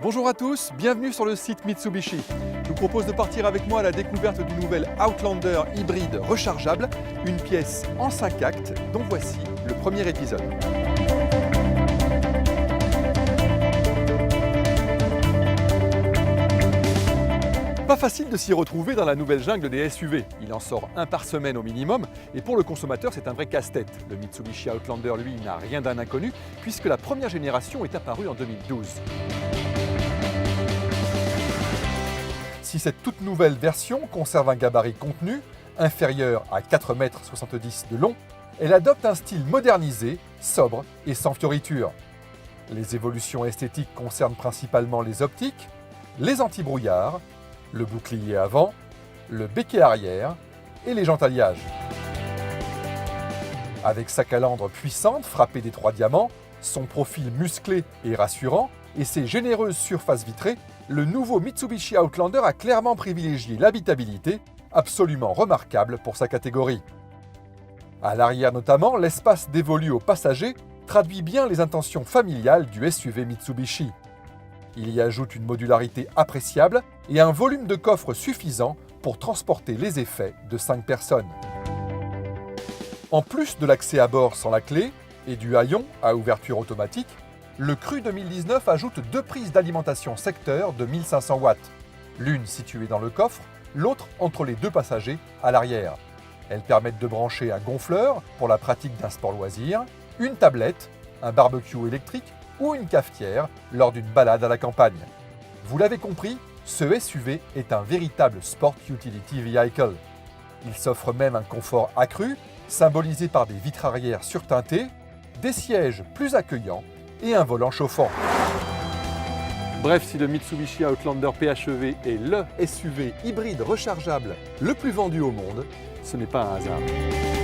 Bonjour à tous, bienvenue sur le site Mitsubishi. Je vous propose de partir avec moi à la découverte du nouvel Outlander hybride rechargeable, une pièce en 5 actes dont voici le premier épisode. Pas facile de s'y retrouver dans la nouvelle jungle des SUV. Il en sort un par semaine au minimum et pour le consommateur c'est un vrai casse-tête. Le Mitsubishi Outlander lui n'a rien d'un inconnu puisque la première génération est apparue en 2012. Si cette toute nouvelle version conserve un gabarit contenu, inférieur à 4,70 m de long, elle adopte un style modernisé, sobre et sans fioritures. Les évolutions esthétiques concernent principalement les optiques, les anti-brouillards, le bouclier avant, le béquet arrière et les jantes alliages. Avec sa calandre puissante frappée des 3 diamants, son profil musclé et rassurant et ses généreuses surfaces vitrées, le nouveau Mitsubishi Outlander a clairement privilégié l'habitabilité, absolument remarquable pour sa catégorie. À l'arrière notamment, l'espace dévolu aux passagers traduit bien les intentions familiales du SUV Mitsubishi. Il y ajoute une modularité appréciable et un volume de coffre suffisant pour transporter les effets de 5 personnes. En plus de l'accès à bord sans la clé et du haillon à ouverture automatique, le Cru 2019 ajoute 2 prises d'alimentation secteur de 1500 watts, l'une située dans le coffre, l'autre entre les 2 passagers à l'arrière. Elles permettent de brancher un gonfleur pour la pratique d'un sport loisir, une tablette, un barbecue électrique ou une cafetière lors d'une balade à la campagne. Vous l'avez compris, ce SUV est un véritable Sport Utility Vehicle. Il s'offre même un confort accru, symbolisé par des vitres arrière surteintées, des sièges plus accueillants et un volant chauffant. Bref, si le Mitsubishi Outlander PHEV est le SUV hybride rechargeable le plus vendu au monde, ce n'est pas un hasard.